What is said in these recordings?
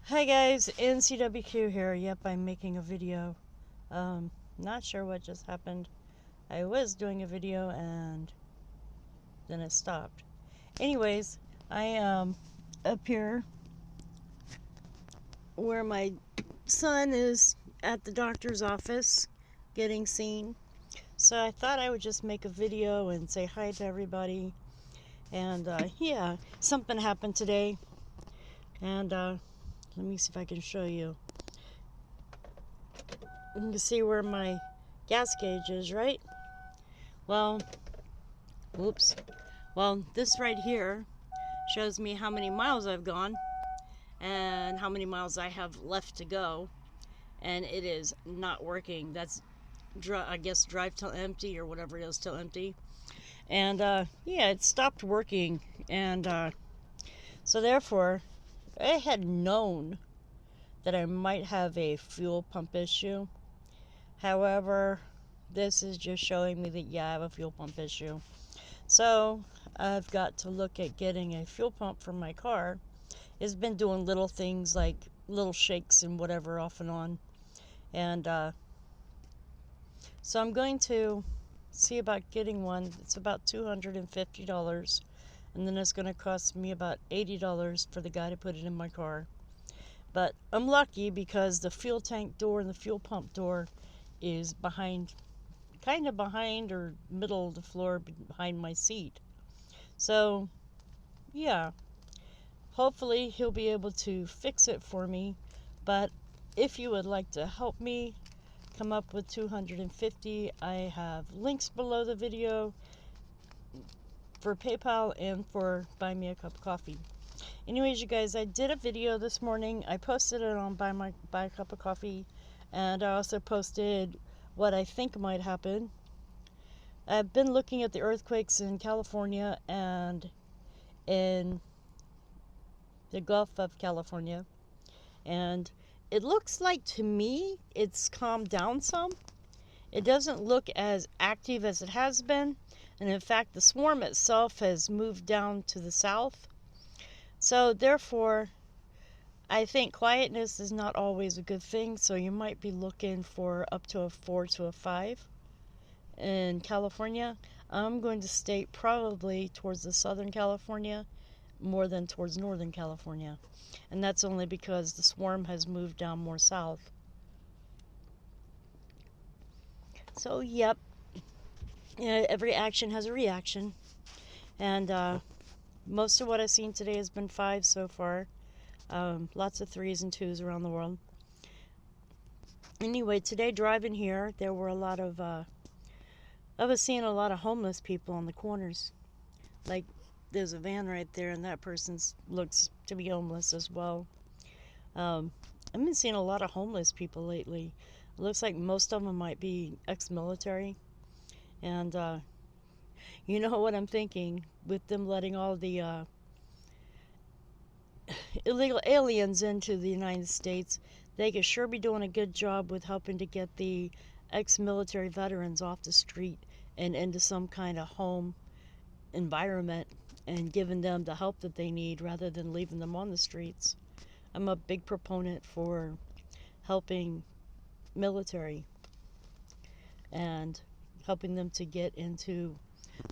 Hi guys, NCWQ here. Yep, I'm making a video. Not sure what just happened. I was doing a video and then it stopped. Anyways, I am up here where my son is at the doctor's office getting seen. So I thought I would just make a video and say hi to everybody. And yeah, something happened today. And let me see if I can show you. You can see where my gas gauge is, right? Well, whoops. Well, this right here shows me how many miles I've gone and how many miles I have left to go, and it is not working. That's, I guess, drive till empty or whatever it is, till empty. And yeah, it stopped working, and so therefore, I had known that I might have a fuel pump issue. However, this is just showing me that, yeah, I have a fuel pump issue. So I've got to look at getting a fuel pump for my car. It's been doing little things like little shakes and whatever off and on. And so I'm going to see about getting one. It's about $250. And then it's going to cost me about $80 for the guy to put it in my car. But I'm lucky because the fuel tank door and the fuel pump door is behind, kind of behind or middle of the floor behind my seat. So yeah, hopefully he'll be able to fix it for me. But if you would like to help me come up with 250, I have links below the video for PayPal and for Buy Me a Cup of Coffee. Anyways, you guys, I did a video this morning. I posted it on Buy a Cup of Coffee, and I also posted what I think might happen. I've been looking at the earthquakes in California and in the Gulf of California, and it looks like, to me, it's calmed down some. It doesn't look as active as it has been, and in fact the swarm itself has moved down to the south. So therefore, I think quietness is not always a good thing, so you might be looking for up to a 4 to a 5 in California. I'm going to stay probably towards the Southern California more than towards Northern California, and that's only because the swarm has moved down more south. So yep, every action has a reaction, and most of what I've seen today has been 5 so far. Lots of 3s and 2s around the world. Anyway, today driving here, there were a lot of I was seeing a lot of homeless people on the corners. Like, there's a van right there, and that person looks to be homeless as well. I've been seeing a lot of homeless people lately. It looks like most of them might be ex-military. And you know what I'm thinking? With them letting all the illegal aliens into the United States, they could sure be doing a good job with helping to get the ex-military veterans off the street and into some kind of home environment and giving them the help that they need rather than leaving them on the streets. I'm a big proponent for helping military and helping them to get into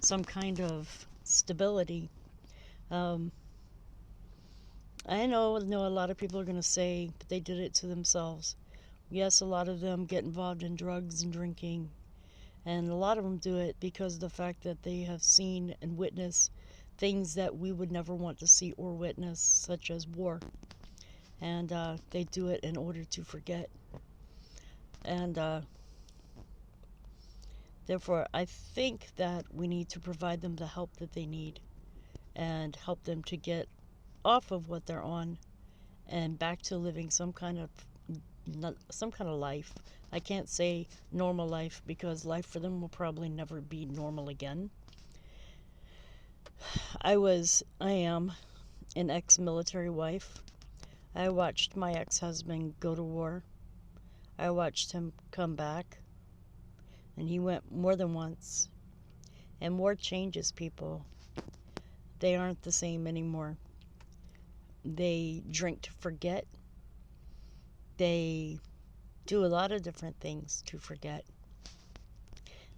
some kind of stability. I know a lot of people are going to say that they did it to themselves. Yes, a lot of them get involved in drugs and drinking, and a lot of them do it because of the fact that they have seen and witnessed things that we would never want to see or witness, such as war. And they do it in order to forget. And therefore, I think that we need to provide them the help that they need and help them to get off of what they're on and back to living some kind of life. I can't say normal life because life for them will probably never be normal again. I am an ex-military wife. I watched my ex-husband go to war. I watched him come back, and he went more than once. And war changes people. They aren't the same anymore. They drink to forget. they do a lot of different things to forget.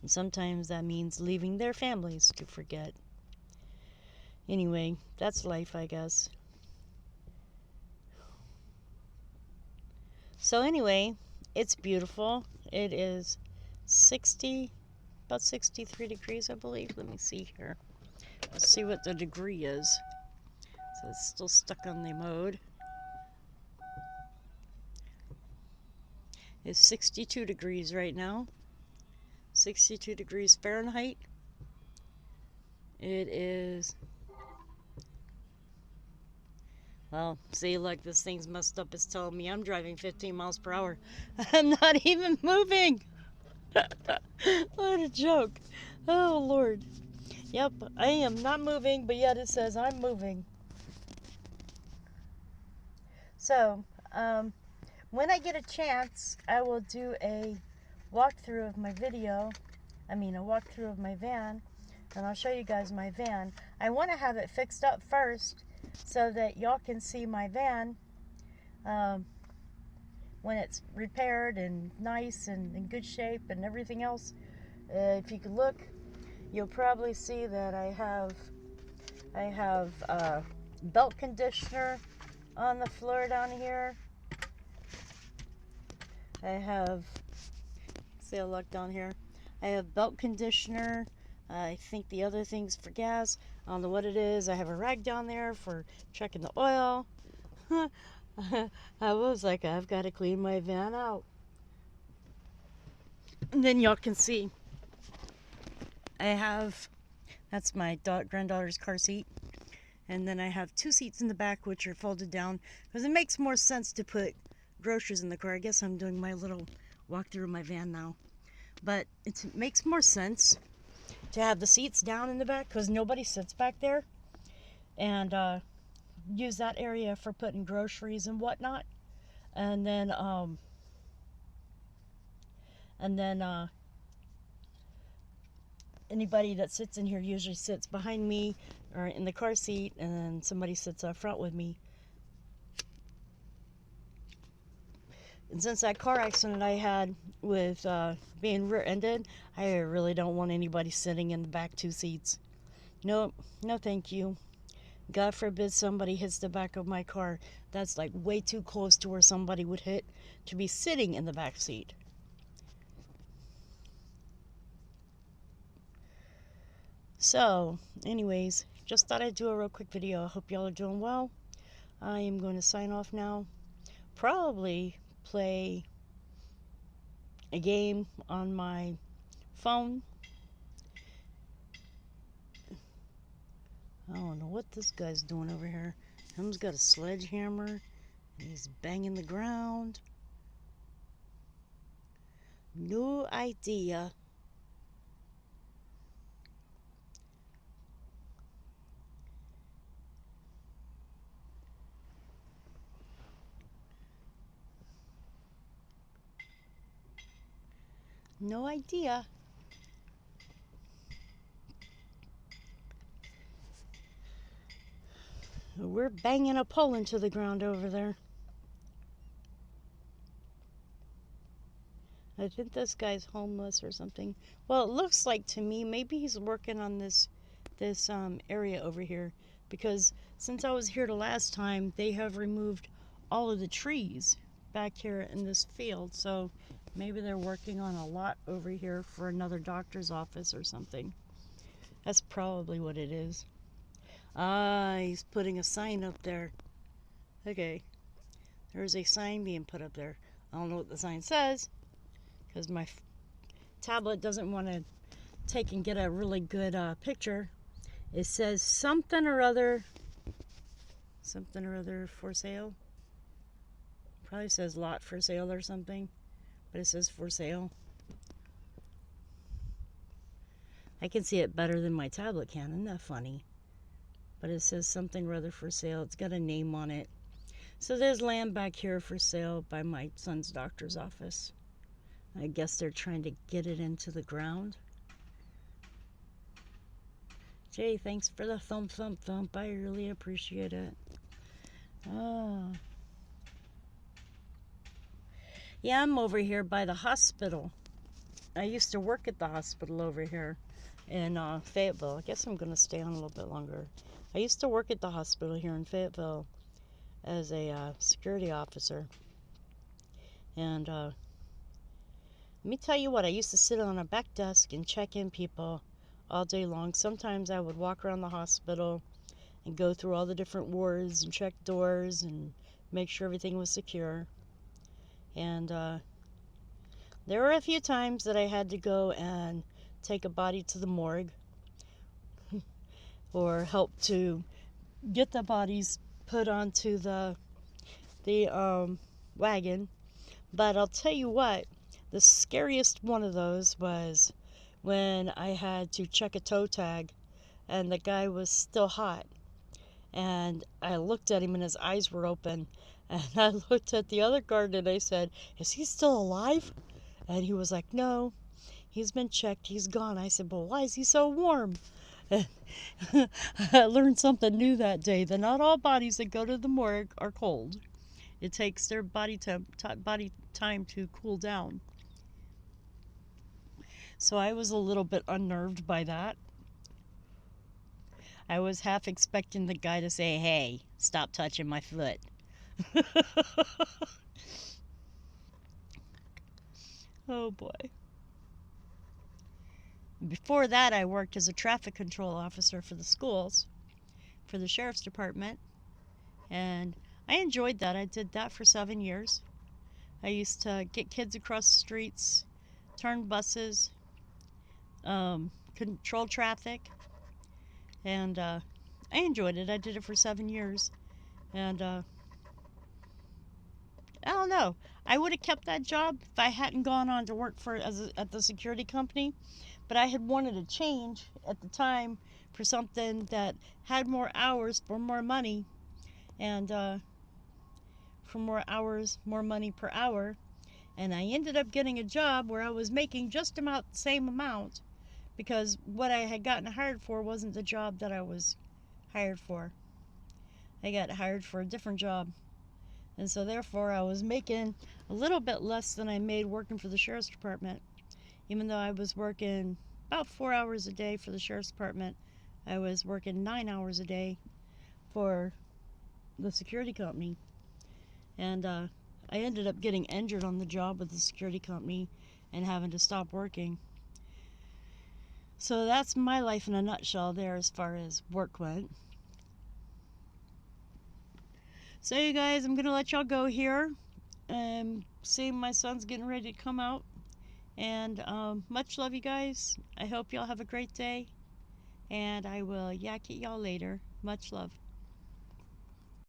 And sometimes that means leaving their families to forget. Anyway, that's life, I guess. So anyway, it's beautiful. It is about 63 degrees, I believe. Let me see here. Let's see what the degree is. So it's still stuck on the mode. It's 62 degrees right now. 62 degrees Fahrenheit. It is... Well, see, look, this thing's messed up. It's telling me I'm driving 15 miles per hour. I'm not even moving. What a joke. Oh, Lord. Yep, I am not moving, but yet it says I'm moving. So, when I get a chance, I will do a walkthrough of my video. A walkthrough of my van. And I'll show you guys my van. I want to have it fixed up first so that y'all can see my van when it's repaired and nice and in good shape and everything else. If you could look, you'll probably see that I have belt conditioner on the floor down here. I have, see, I look down here. I have belt conditioner. I think the other thing's for gas. I don't know what it is. I have a rag down there for checking the oil. I was like, I've got to clean my van out. And then y'all can see that's my granddaughter's car seat. And then I have 2 seats in the back which are folded down because it makes more sense to put groceries in the car. I guess I'm doing my little walkthrough of my van now. But it makes more sense to have the seats down in the back because nobody sits back there, and use that area for putting groceries and whatnot. And then anybody that sits in here usually sits behind me or in the car seat, and then somebody sits up front with me. And since that car accident I had with being rear-ended, I really don't want anybody sitting in the back 2 seats. No, no thank you. God forbid somebody hits the back of my car. That's like way too close to where somebody would hit to be sitting in the back seat. So, anyways, just thought I'd do a real quick video. I hope y'all are doing well. I am going to sign off now. Probably play a game on my phone. I don't know what this guy's doing over here. Him's got a sledgehammer. And he's banging the ground. No idea. No idea. We're banging a pole into the ground over there. I think this guy's homeless or something. Well, it looks like to me maybe he's working on this area over here, because since I was here the last time, they have removed all of the trees back here in this field. So maybe they're working on a lot over here for another doctor's office or something. That's probably what it is. Ah, he's putting a sign up there. Okay, there's a sign being put up there. I don't know what the sign says because my tablet doesn't want to take and get a really good picture. It says something or other for sale. Probably says lot for sale or something, but it says for sale. I can see it better than my tablet can. Isn't that funny? But it says something or other for sale. It's got a name on it. So there's land back here for sale by my son's doctor's office. I guess they're trying to get it into the ground. Jay, thanks for the thump. I really appreciate it. Oh. Yeah, I'm over here by the hospital. I used to work at the hospital over here in Fayetteville. I guess I'm going to stay on a little bit longer. I used to work at the hospital here in Fayetteville as a security officer. And let me tell you what, I used to sit on a back desk and check in people all day long. Sometimes I would walk around the hospital and go through all the different wards and check doors and make sure everything was secure. And there were a few times that I had to go and take a body to the morgue or help to get the bodies put onto the wagon. But I'll tell you what, the scariest one of those was when I had to check a toe tag and the guy was still hot. And I looked at him and his eyes were open. And I looked at the other guard and I said, "Is he still alive?" And he was like, "No, he's been checked, he's gone." I said, "But why is he so warm?" And I learned something new that day, that not all bodies that go to the morgue are cold. It takes their body time to cool down. So I was a little bit unnerved by that. I was half expecting the guy to say, "Hey, stop touching my foot." Oh boy. Before that, I worked as a traffic control officer for the schools, for the sheriff's department, and I enjoyed that. I did that for 7 years. I used to get kids across the streets, turn buses, control traffic, and I enjoyed it. I did it for 7 years, and I don't know. I would have kept that job if I hadn't gone on to work at the security company, but I had wanted a change at the time for something that had more hours for more money, and for more hours, more money per hour. And I ended up getting a job where I was making just about the same amount, because what I had gotten hired for wasn't the job that I was hired for. I got hired for a different job. And so therefore I was making a little bit less than I made working for the sheriff's department. Even though I was working about 4 hours a day for the sheriff's department, I was working 9 hours a day for the security company. And I ended up getting injured on the job with the security company and having to stop working. So that's my life in a nutshell there as far as work went. So you guys, I'm going to let y'all go here. See, my son's getting ready to come out. And much love, you guys. I hope y'all have a great day. And I will yak at y'all later. Much love.